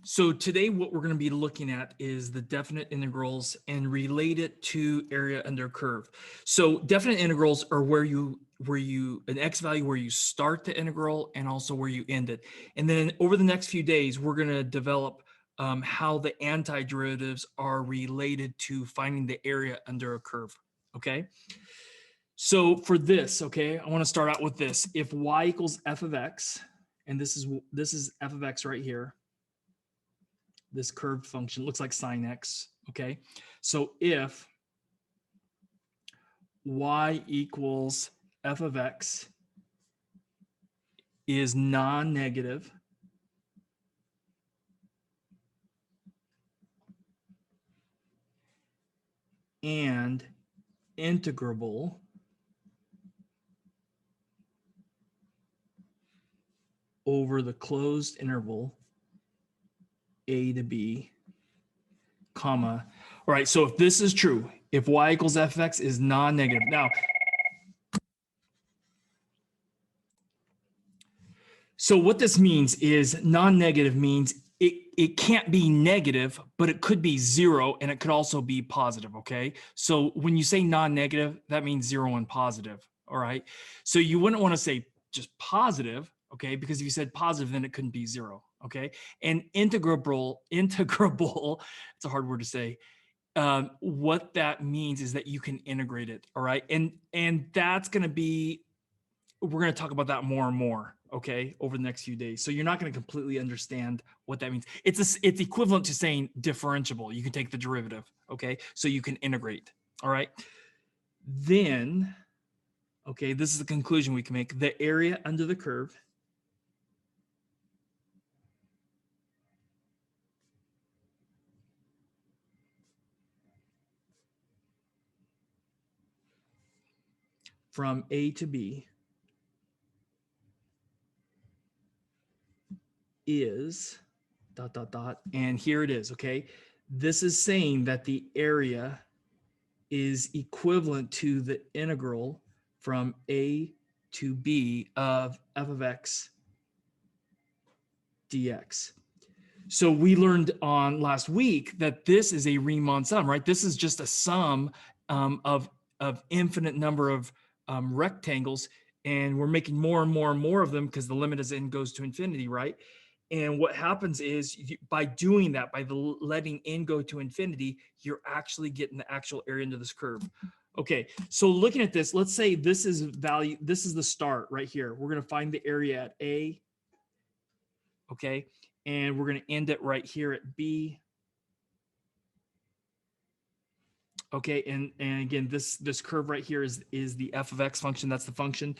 So today what we're going to be looking at is the definite integrals and relate it to area under curve. So definite integrals are where you an x value where you start the integral and also where you end it. And then over the next few days, we're going to develop how the antiderivatives are related to finding the area under a curve. Okay. So for this, okay, I want to start out with this. If y equals f of x, and this is f of x right here, this curved function looks like sine x, okay? So if y equals f of x is non-negative, and integrable over the closed interval a to b, comma. All right, so if this is true, if y equals f of x is non-negative. Now, so what this means is non-negative means it can't be negative, but it could be zero, and it could also be positive, okay? So when you say non-negative, that means zero and positive, all right? So you wouldn't want to say just positive, okay? Because if you said positive, then it couldn't be zero, okay? And integrable, it's a hard word to say. What that means is that you can integrate it, all right? And that's going to be, we're going to talk about that more and more, okay, over the next few days. So you're not going to completely understand what that means. It's equivalent to saying differentiable. You can take the derivative, okay, so you can integrate, all right. Then, okay, this is the conclusion we can make. The area under the curve from A to B is ... and here it is, okay? This is saying that the area is equivalent to the integral from A to B of f of x dx. So we learned on last week that this is a Riemann sum, right? This is just a sum of infinite number of rectangles, and we're making more and more and more of them because the limit as n goes to infinity, right? And what happens is by doing that, by letting n go to infinity, you're actually getting the actual area under this curve. Okay, so looking at this, let's say this is value, this is the start right here. We're going to find the area at A, okay? And we're going to end it right here at B. Okay, and again, this curve right here is the f of x function. That's the function.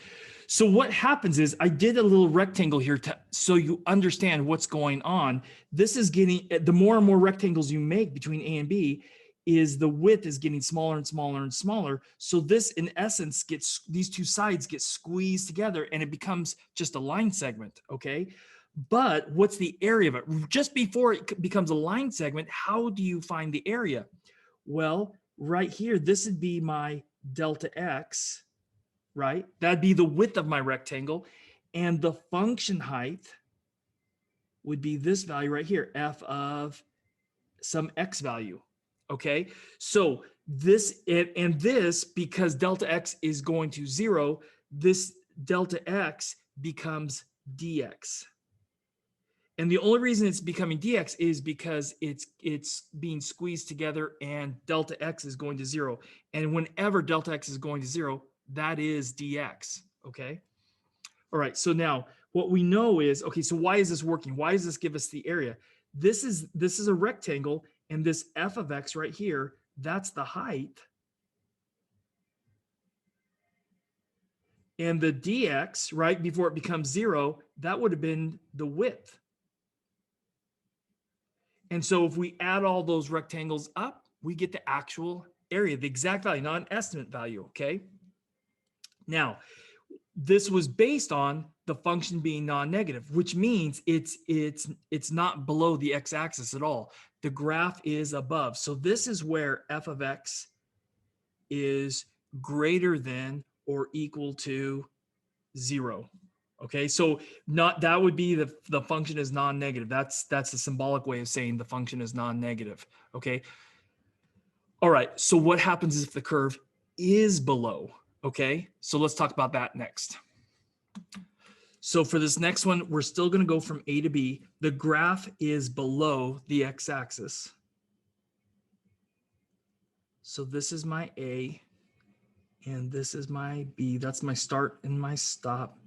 So what happens is I did a little rectangle here so you understand what's going on. This is getting, the more and more rectangles you make between A and B, is the width is getting smaller and smaller and smaller. So this, in essence, these two sides get squeezed together, and it becomes just a line segment, okay? But what's the area of it? Just before it becomes a line segment, how do you find the area? Well, right here, this would be my delta x, right? That'd be the width of my rectangle. And the function height would be this value right here, f of some x value, okay? So this, and this, because delta x is going to 0, this delta x becomes dx. And the only reason it's becoming dx is because it's being squeezed together, and delta x is going to 0. And whenever delta x is going to 0, that is dx, okay? All right, so now what we know is, okay, so why is this working? Why does this give us the area? This is a rectangle, and this f of x right here, that's the height. And the dx, right, before it becomes 0, that would have been the width. And so if we add all those rectangles up, we get the actual area, the exact value, not an estimate value, okay? Now, this was based on the function being non-negative, which means it's not below the x-axis at all. The graph is above. So this is where f of x is greater than or equal to 0, Okay, so not that would be the function is non-negative. That's a symbolic way of saying the function is non-negative. Okay. All right. So what happens if the curve is below? Okay. So let's talk about that next. So for this next one, we're still going to go from A to B. The graph is below the x-axis. So this is my A and this is my B. That's my start and my stop.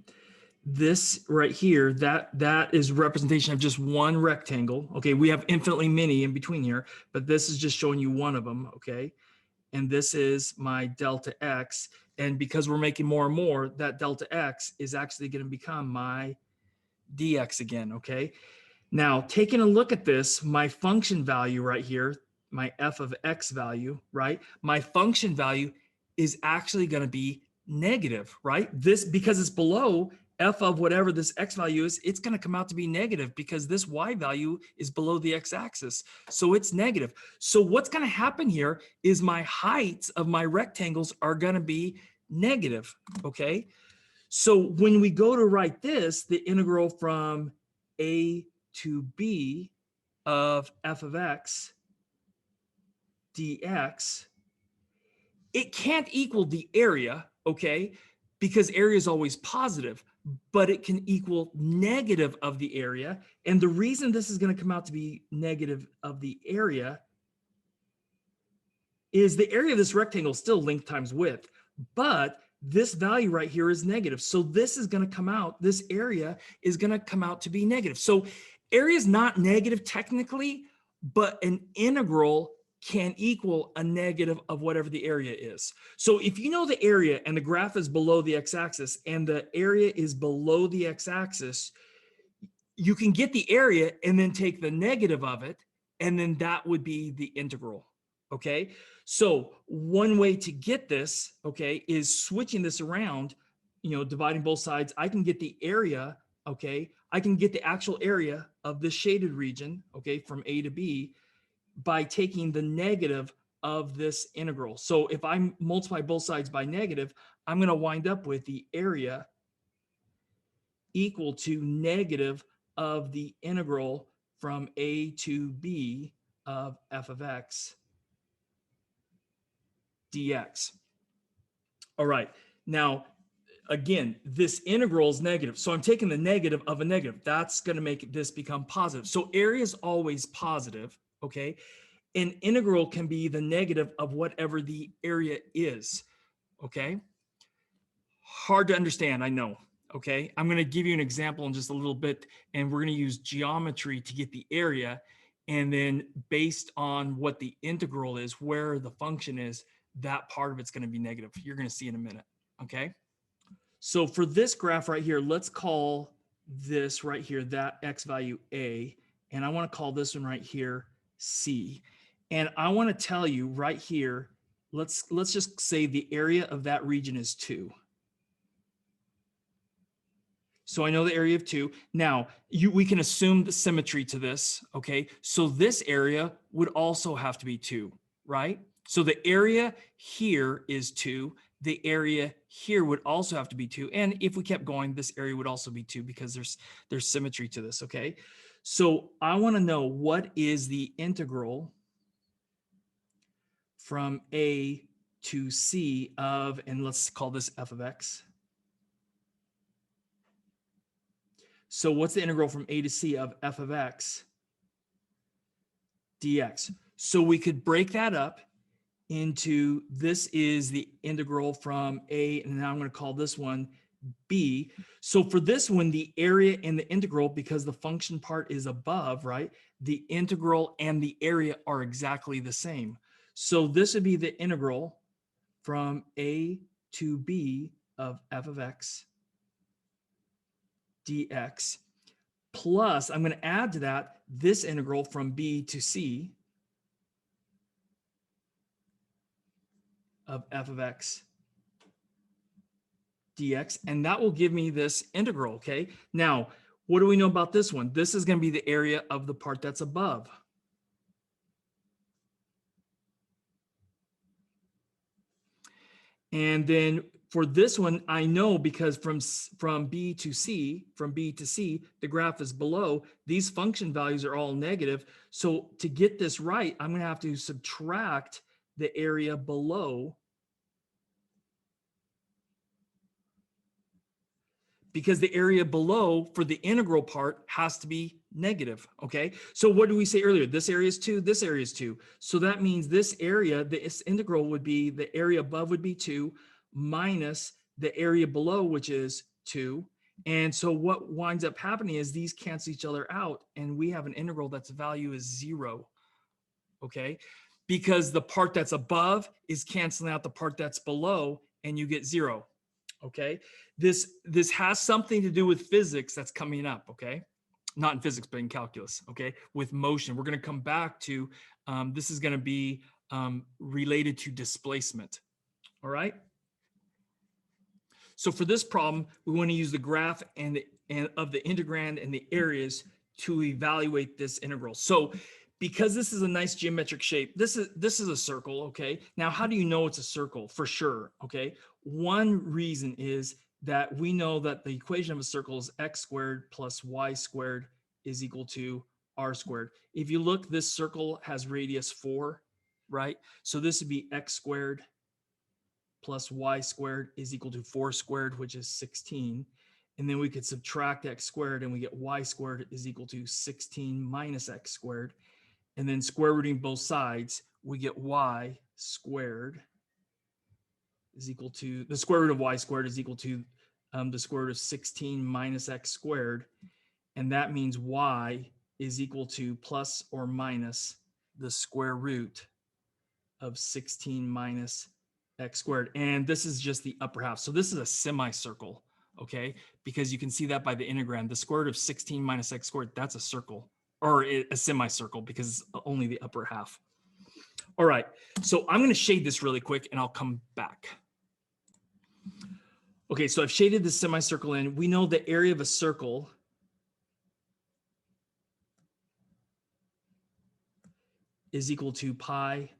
This right here, that is representation of just one rectangle. Okay, we have infinitely many in between here, but this is just showing you one of them. Okay, and this is my delta x. And because we're making more and more, that delta x is actually going to become my dx again. Okay, now taking a look at this, my function value right here, my f of x value, right? My function value is actually going to be negative, right? This, because it's below f of whatever this x value is, it's going to come out to be negative because this y value is below the x-axis. So it's negative. So what's going to happen here is my heights of my rectangles are going to be negative, okay? So when we go to write this, the integral from a to b of f of x dx, it can't equal the area, okay? Because area is always positive, but it can equal negative of the area. And the reason this is going to come out to be negative of the area is the area of this rectangle is still length times width, but this value right here is negative. So this is going to come out, this area is going to come out to be negative. So area is not negative technically, but an integral can equal a negative of whatever the area is. So if you know the area and the graph is below the x-axis and the area is below the x-axis, you can get the area and then take the negative of it, and then that would be the integral. Okay, so one way to get this, okay, is switching this around, you know, dividing both sides. I can get the area, okay, I can get the actual area of this shaded region, okay, from A to B by taking the negative of this integral. So if I multiply both sides by negative, I'm going to wind up with the area equal to negative of the integral from A to B of f of x dx. All right, now again, this integral is negative, so I'm taking the negative of a negative. That's going to make this become positive. So area is always positive, okay? An integral can be the negative of whatever the area is, okay? Hard to understand, I know, okay? I'm going to give you an example in just a little bit, and we're going to use geometry to get the area, and then based on what the integral is, where the function is, that part of it's going to be negative. You're going to see in a minute, okay? So for this graph right here, let's call this right here, that x value A, and I want to call this one right here C. And I want to tell you right here, let's just say the area of that region is 2. So I know the area of 2. Now, we can assume the symmetry to this, okay? So this area would also have to be 2, right? So the area here is 2. The area here would also have to be 2. And if we kept going, this area would also be 2 because there's symmetry to this, okay? So I want to know what is the integral from A to C of, and let's call this f of x. So what's the integral from A to C of f of x dx? So we could break that up into, this is the integral from A, and now I'm going to call this one B. So for this one, the area and the integral, because the function part is above, right? The integral and the area are exactly the same. So this would be the integral from A to B of f of x dx, plus I'm going to add to that this integral from B to C of f of x dx, and that will give me this integral, okay? Now, what do we know about this one? This is going to be the area of the part that's above. And then For this one, I know because from B to C, the graph is below. These function values are all negative. So to get this right, I'm going to have to subtract the area below, because the area below for the integral part has to be negative, okay? So what did we say earlier? This area is 2, this area is 2. So that means this area, this integral would be, the area above would be 2 minus the area below, which is 2. And so what winds up happening is these cancel each other out, and we have an integral that's value is 0, okay? Because the part that's above is canceling out the part that's below, and you get 0. Okay, this has something to do with physics that's coming up. Okay, not in physics, but in calculus. Okay, with motion, we're going to come back to this is going to be related to displacement. All right. So for this problem, we want to use the graph and of the integrand and the areas to evaluate this integral. So because this is a nice geometric shape, this is a circle, okay? Now, how do you know it's a circle? For sure, okay? One reason is that we know that the equation of a circle is x squared plus y squared is equal to r squared. If you look, this circle has radius 4, right? So this would be x squared plus y squared is equal to 4 squared, which is 16. And then we could subtract x squared and we get y squared is equal to 16 minus x squared. And then square rooting both sides, we get y squared is equal to, the square root of y squared is equal to the square root of 16 minus x squared. And that means y is equal to plus or minus the square root of 16 minus x squared. And this is just the upper half. So this is a semicircle, okay? Because you can see that by the integrand. The square root of 16 minus x squared, that's a circle, or a semicircle, because it's only the upper half. All right, so I'm going to shade this really quick and I'll come back. Okay, so I've shaded the semicircle in. We know the area of a circle is equal to pi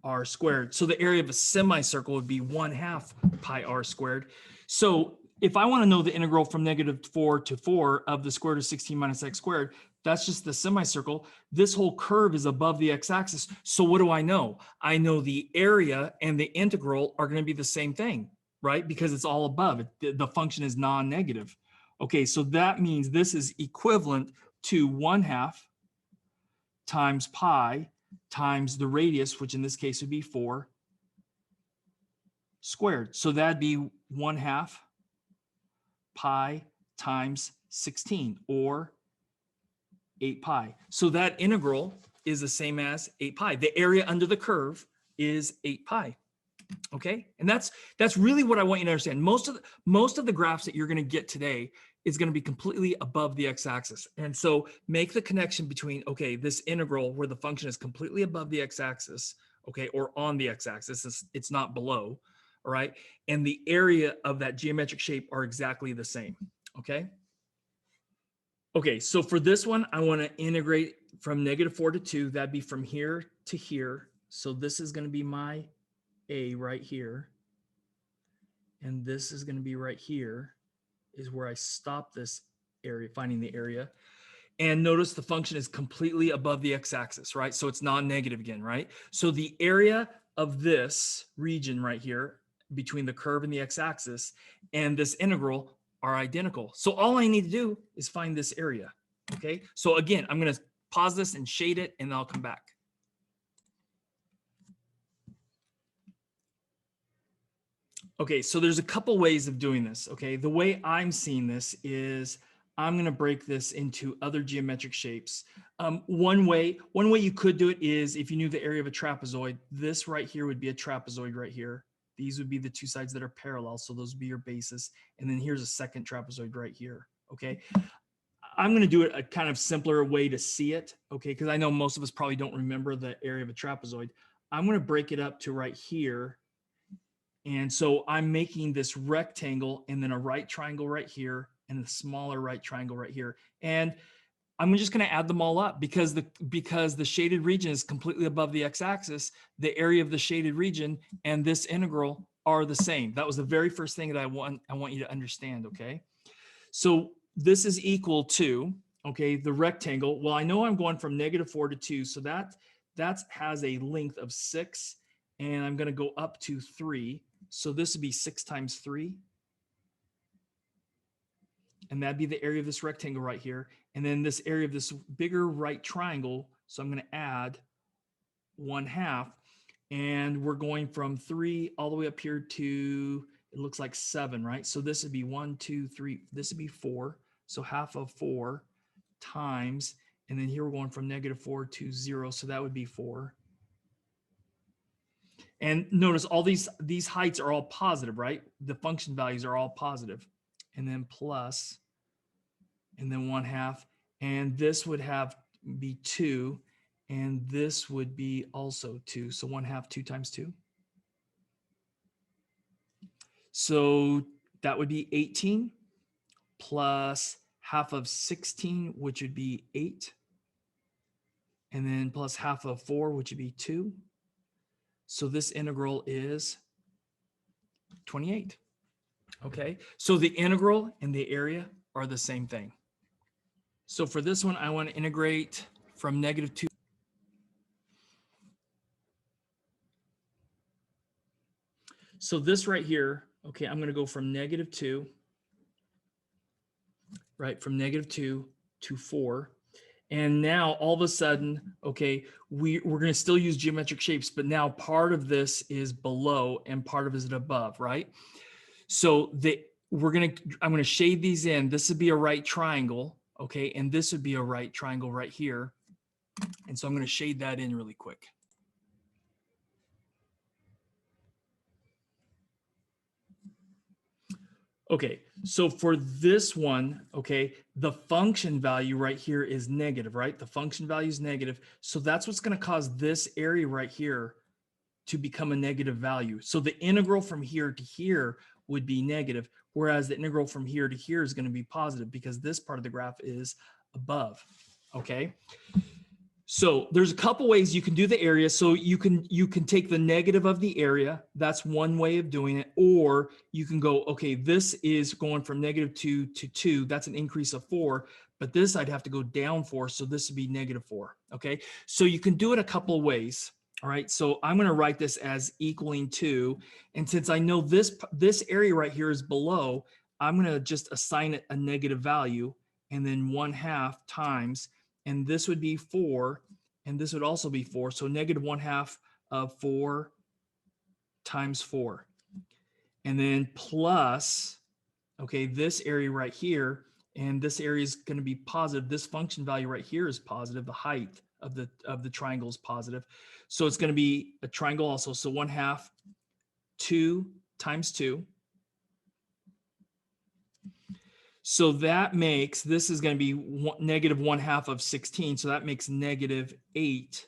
r squared. So the area of a semicircle would be 1/2 pi r squared. So if I want to know the integral from -4 to 4 of the square root of 16 minus x squared, that's just the semicircle. This whole curve is above the x-axis. So what do I know? I know the area and the integral are going to be the same thing, right? Because it's all above. The function is non-negative. Okay, so that means this is equivalent to 1/2 times pi times the radius, which in this case would be 4 squared. So that'd be 1/2 pi times 16, or 8 pi. So that integral is the same as 8 pi. The area under the curve is 8 pi. Okay, and that's really what I want you to understand. Most of the graphs that you're going to get today is going to be completely above the x-axis. And so make the connection between, okay, this integral where the function is completely above the x-axis, okay, or on the x-axis, it's not below, all right, and the area of that geometric shape are exactly the same, okay? Okay, so for this one, I want to integrate from -4 to 2. That'd be from here to here. So this is going to be my a right here. And this is going to be right here, is where I stop this area, finding the area. And notice the function is completely above the x-axis, right? So it's non-negative again, right? So the area of this region right here between the curve and the x-axis and this integral are identical. So all I need to do is find this area, okay? So again, I'm going to pause this and shade it, and I'll come back. Okay, so there's a couple ways of doing this, okay? The way I'm seeing this is I'm going to break this into other geometric shapes. One way you could do it is if you knew the area of a trapezoid, this right here would be a trapezoid right here. These would be the two sides that are parallel, so those would be your basis. And then here's a second trapezoid right here, okay? I'm going to do it a kind of simpler way to see it, okay? Because I know most of us probably don't remember the area of a trapezoid. I'm going to break it up to right here. And so I'm making this rectangle and then a right triangle right here and a smaller right triangle right here. And I'm just going to add them all up because the shaded region is completely above the x-axis. The area of the shaded region and this integral are the same. That was the very first thing that I want you to understand, okay? So this is equal to, okay, the rectangle. Well, I know I'm going from -4 to 2, so that has a length of 6, and I'm going to go up to 3. So this would be 6 times 3. And that'd be the area of this rectangle right here. And then this area of this bigger right triangle. So I'm going to add 1/2. And we're going from 3 all the way up here to, it looks like 7, right? So this would be 1, 2, 3. This would be 4. So half of 4 times, and then here we're going from -4 to 0. So that would be 4. And notice all these heights are all positive, right? The function values are all positive. And then plus, and then 1/2. And this would have be 2. And this would be also 2. So 1/2, 2 times 2. So that would be 18 plus half of 16, which would be 8. And then plus half of 4, which would be 2. So this integral is 28. Okay, so the integral and the area are the same thing. So for this one, I want to integrate from -2. So this right here, okay, I'm going to go from -2, right, from -2 to 4. And now all of a sudden, okay, we're going to still use geometric shapes, but now part of this is below and part of it is above, right? So I'm going to shade these in. This would be a right triangle, okay, and this would be a right triangle right here. And so I'm going to shade that in really quick. Okay, so for this one, okay, the function value right here is negative, right? The function value is negative. So that's what's going to cause this area right here to become a negative value. So the integral from here to here would be negative, whereas the integral from here to here is going to be positive because this part of the graph is above, okay? So there's a couple ways you can do the area. So you can take the negative of the area. That's one way of doing it. Or you can go, okay, this is going from -2 to 2. That's an increase of 4. But this I'd have to go down 4. So this would be -4. Okay. So you can do it a couple of ways. All right. So I'm going to write this as equaling 2. And since I know this area right here is below, I'm going to just assign it a negative value and then 1/2 times. And this would be 4, and this would also be 4. So -1/2 of 4 times 4. And then plus, okay, this area right here, and this area is going to be positive. This function value right here is positive. The height of the triangle is positive. So it's going to be a triangle also. So 1/2, 2 times 2. So that makes, this is going to be -1/2 of 16. So that makes -8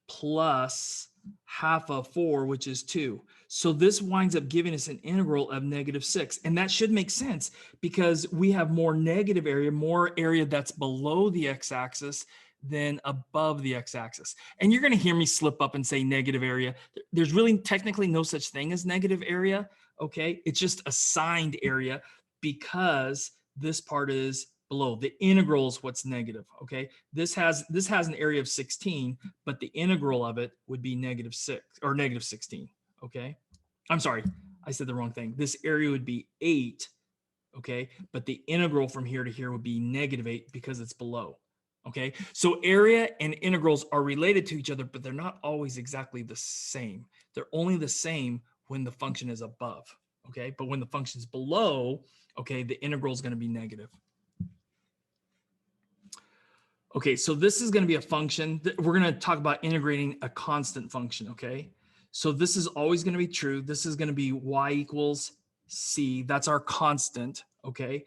plus half of 4, which is 2. So this winds up giving us an integral of -6. And that should make sense because we have more negative area, more area that's below the x-axis than above the x-axis. And you're going to hear me slip up and say negative area. There's really technically no such thing as negative area. Okay. It's just assigned area, because this part is below. The integral is what's negative, okay? This has an area of 16, but the integral of it would be -6 or -16, okay? I'm sorry, I said the wrong thing. This area would be 8, okay? But the integral from here to here would be -8 because it's below, okay? So area and integrals are related to each other, but they're not always exactly the same. They're only the same when the function is above, okay? But when the function is below, okay, the integral is going to be negative. Okay, so this is going to be a function. We're going to talk about integrating a constant function, okay? So this is always going to be true. This is going to be y equals c. That's our constant, okay?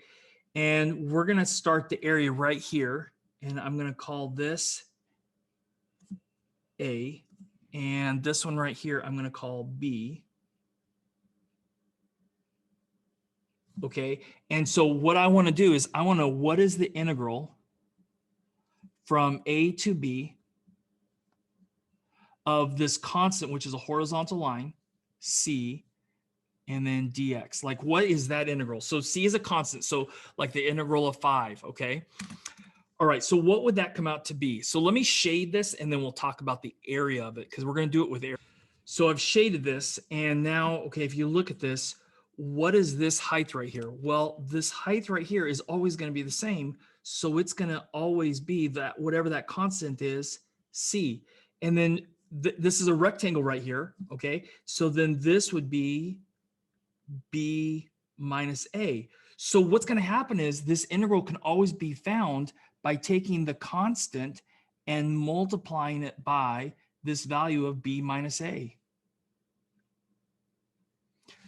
And we're going to start the area right here, and I'm going to call this A, and this one right here I'm going to call B. Okay, and so what I want to do is I want to know what is the integral from A to B of this constant, which is a horizontal line, C, and then dx. Like, what is that integral? So c is a constant. So like the integral of 5, okay? All right, so what would that come out to be? So let me shade this and then we'll talk about the area of it because we're going to do it with area. So I've shaded this and now, okay, if you look at this, what is this height right here? Well, this height right here is always going to be the same. So it's going to always be that whatever that constant is, c. And then this is a rectangle right here, okay? So then this would be b minus a. So what's going to happen is this integral can always be found by taking the constant and multiplying it by this value of b minus a.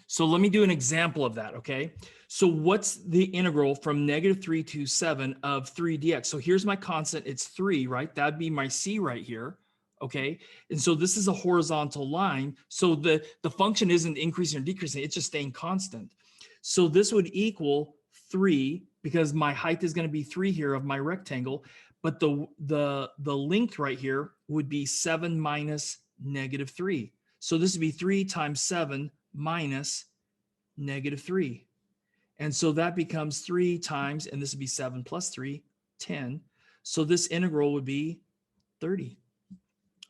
So let me do an example of that, okay? So what's the integral from -3 to 7 of 3 dx? So here's my constant, it's 3, right? That'd be my c right here, okay? And so this is a horizontal line. So the function isn't increasing or decreasing, it's just staying constant. So this would equal 3 because my height is going to be 3 here of my rectangle, but the length right here would be 7 minus -3. So this would be 3 times 7 minus -3. And so that becomes 3 times, and this would be 7 plus 3, 10. So this integral would be 30.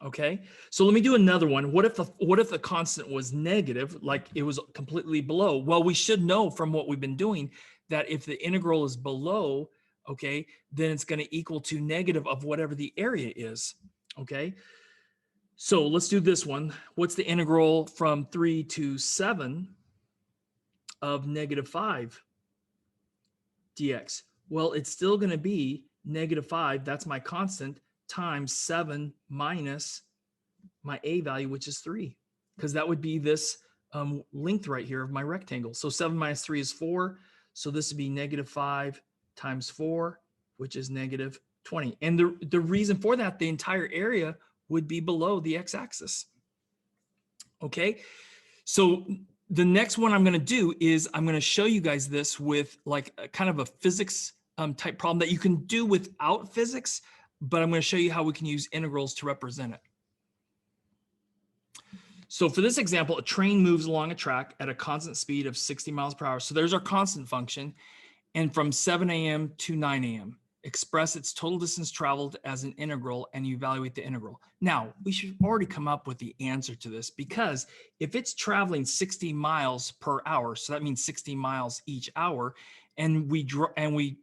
Okay, so let me do another one. What if the constant was negative, like it was completely below? Well, we should know from what we've been doing that if the integral is below, okay, then it's going to equal to negative of whatever the area is. Okay, so let's do this one. What's the integral from 3 to 7 of -5 dx? Well, it's still going to be -5, that's my constant, times 7 minus my a value, which is 3, because that would be this length right here of my rectangle. So 7 minus 3 is 4. So this would be -5 times 4, which is -20. And the reason for that, the entire area would be below the x-axis. Okay, so the next one I'm going to do is I'm going to show you guys this with like a kind of a physics type problem that you can do without physics, but I'm going to show you how we can use integrals to represent it. So for this example, a train moves along a track at a constant speed of 60 miles per hour. So there's our constant function. And from 7 a.m. to 9 a.m., express its total distance traveled as an integral and you evaluate the integral. Now, we should already come up with the answer to this because if it's traveling 60 miles per hour, so that means 60 miles each hour, and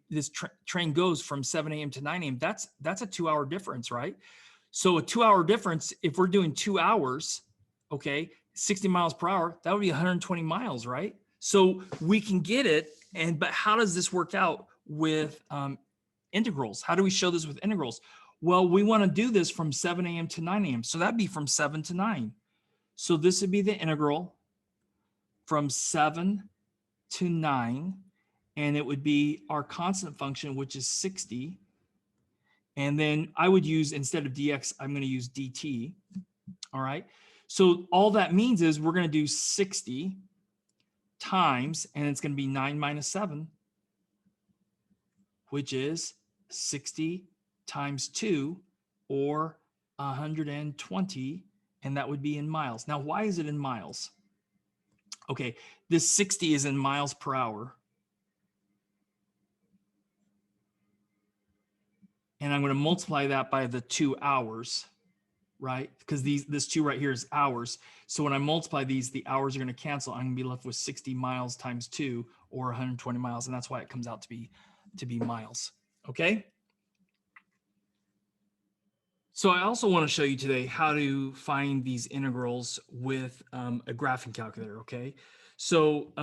this train goes from 7 a.m. to 9 a.m., that's a 2-hour difference, right? So a 2-hour difference, if we're doing 2 hours, okay, 60 miles per hour, that would be 120 miles, right? So we can get it, but how does this work out with integrals? How do we show this with integrals? Well, we want to do this from 7 a.m. to 9 a.m. So that'd be from 7 to 9. So this would be the integral from 7 to 9, and it would be our constant function, which is 60. And then I would use, instead of dx, I'm going to use dt. All right. So all that means is we're going to do 60 times, and it's going to be 9 minus 7, which is 60 times 2, or 120, and that would be in miles. Now, why is it in miles? Okay, this 60 is in miles per hour. And I'm going to multiply that by the 2 hours, right? Because this 2 right here is hours. So when I multiply these, the hours are going to cancel. I'm going to be left with 60 miles times 2, or 120 miles. And that's why it comes out to be miles. Okay? So I also want to show you today how to find these integrals with a graphing calculator, okay? So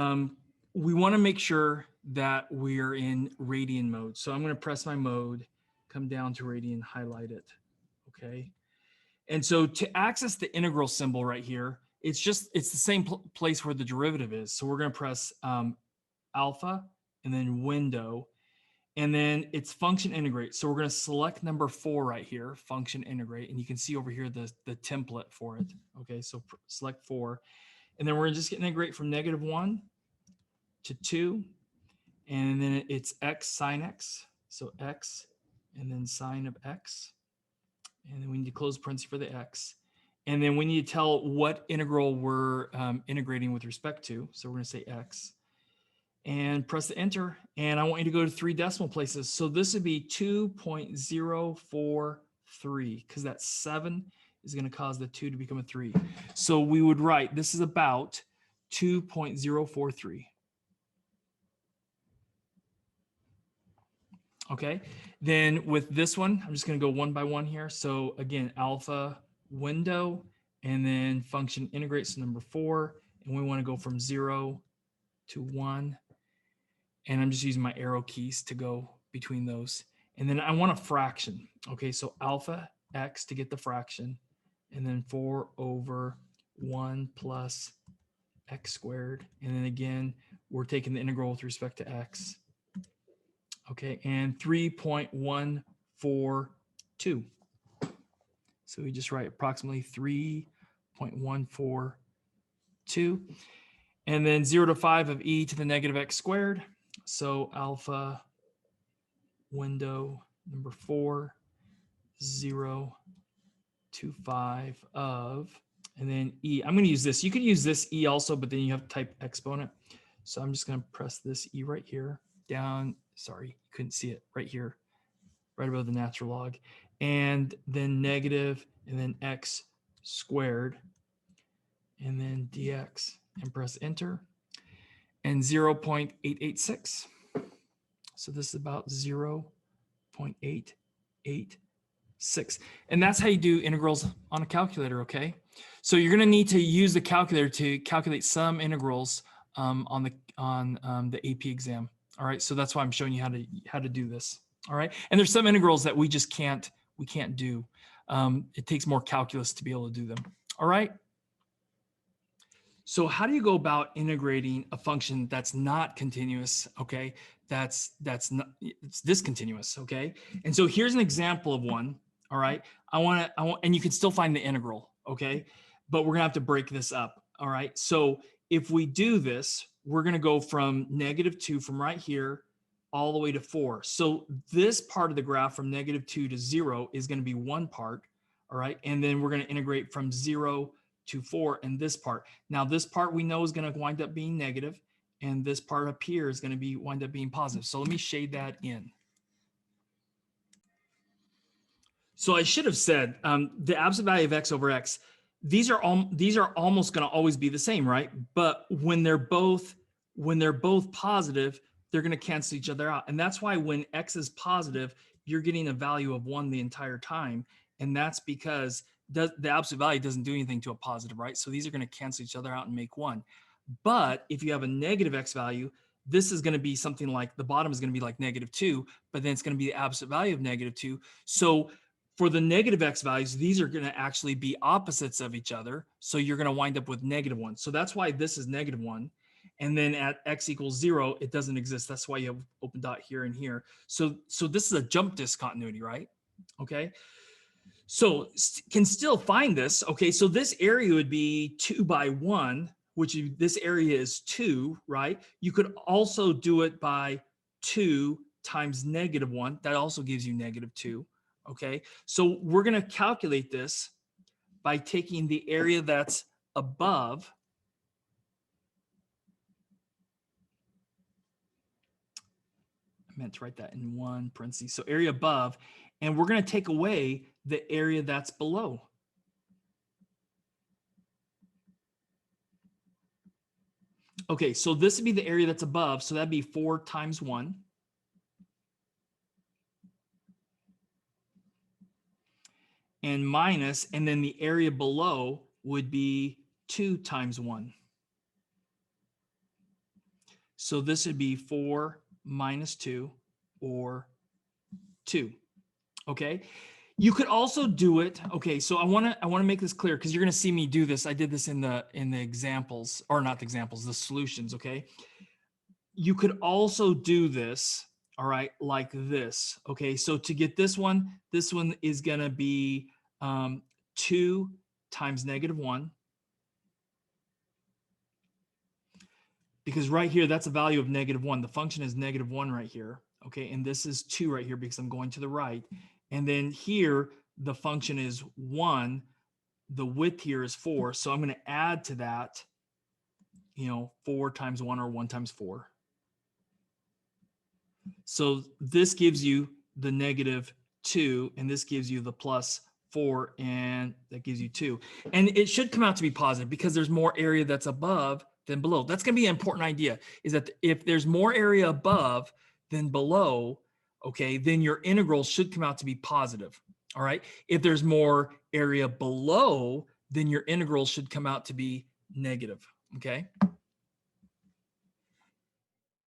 we want to make sure that we're in radian mode. So I'm going to press my mode, come down to radian, highlight it, okay? And so to access the integral symbol right here, it's the same place where the derivative is. So we're going to press alpha and then window, and then it's function integrate. So we're going to select number 4 right here, function integrate, and you can see over here the template for it. Okay, so select 4, and then we're just going to integrate from -1 to 2, and then it's x sine x. So x and then sine of x, and then we need to close parentheses for the x, And then we need to tell what integral we're integrating with respect to. So we're going to say x and press the enter. And I want you to go to 3 decimal places. So this would be 2.043 because that 7 is going to cause the 2 to become a 3. So we would write this is about 2.043. Okay, then with this one, I'm just going to go one by one here. So again, alpha window, and then function integrates to number 4, and we want to go from 0 to 1. And I'm just using my arrow keys to go between those. And then I want a fraction. Okay, so alpha x to get the fraction, and then 4 over 1 plus x squared. And then again, we're taking the integral with respect to x. Okay, and 3.142. So we just write approximately 3.142. And then 0 to 5 of e to the negative x squared. So alpha window number 4, 0 to 5 of, and then e. I'm going to use this. You could use this e also, but then you have to type exponent. So I'm just going to press this e right here down. Sorry, you couldn't see it right here, right above the natural log. And then negative, and then x squared, and then dx, and press enter. And 0.886. So this is about 0.886. And that's how you do integrals on a calculator, okay? So you're going to need to use the calculator to calculate some integrals on the AP exam. All right, so that's why I'm showing you how to do this. All right, and there's some integrals that we can't do. It takes more calculus to be able to do them. All right. So how do you go about integrating a function that's not continuous? Okay, that's not, it's discontinuous. Okay, and so here's an example of one. All right, I want, and you can still find the integral. Okay, but we're gonna have to break this up. All right, so if we do this, we're gonna go from -2 from right here all the way to 4. So this part of the graph from -2 to 0 is gonna be one part. All right, and then we're gonna integrate from 0 to 4 in this part. Now this part we know is going to wind up being negative, and this part up here is going to wind up being positive. So let me shade that in. So I should have said the absolute value of x over x, these are almost going to always be the same, right? But when they're both positive, they're going to cancel each other out. And that's why when x is positive, you're getting a value of 1 the entire time. And that's because the absolute value doesn't do anything to a positive, right? So these are going to cancel each other out and make 1. But if you have a negative x value, this is going to be something like the bottom is going to be like -2, but then it's going to be the absolute value of -2. So for the negative x values, these are going to actually be opposites of each other. So you're going to wind up with -1. So that's why this is -1. And then at x equals 0, it doesn't exist. That's why you have open dot here and here. So this is a jump discontinuity, right? Okay. So can still find this. Okay, so this area would be 2 by 1, which this area is 2, right? You could also do it by 2 times -1. That also gives you -2. Okay, so we're going to calculate this by taking the area that's above. I meant to write that in 1 parentheses. So area above, and we're going to take away the area that's below. Okay, so this would be the area that's above. So that'd be 4 times 1. And minus, and then the area below would be 2 times 1. So this would be 4 minus 2, or 2. Okay. You could also do it. Okay, so I want to make this clear because you're going to see me do this. I did this in the examples, or not the examples, the solutions. Okay. You could also do this. All right, like this. Okay, so to get this one is going to be 2 times -1. Because right here, that's a value of -1. The function is -1 right here. Okay, and this is 2 right here because I'm going to the right. And then here, the function is 1, the width here is 4. So I'm going to add to that, 4 times 1 or 1 times 4. So this gives you the -2, and this gives you the +4, and that gives you 2. And it should come out to be positive because there's more area that's above than below. That's going to be an important idea, is that if there's more area above than below, okay, then your integral should come out to be positive. All right. If there's more area below, then your integral should come out to be negative. Okay.